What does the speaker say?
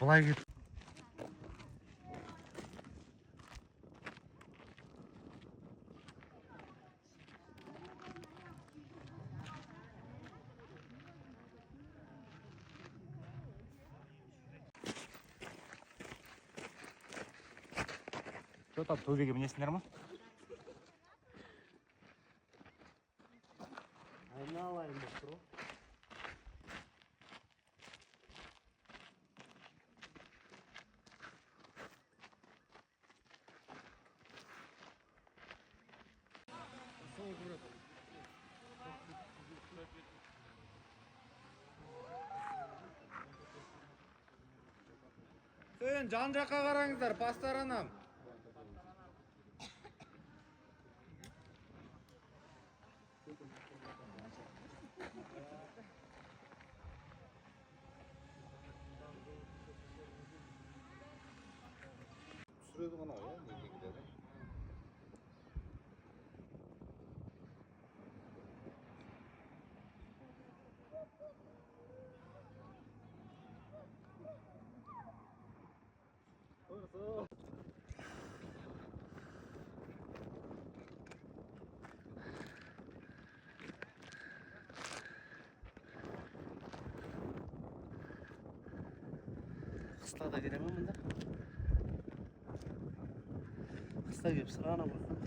Былай кет. Что там, төбеге мінесіңдер ма? Айналайын деп тұр. Сен жан жаққа қараңыздар, пасторанам. Түсіреді ғана ғой, мекеңдері. Қыста да келе ме мұнда? Қыста келіп сырғанап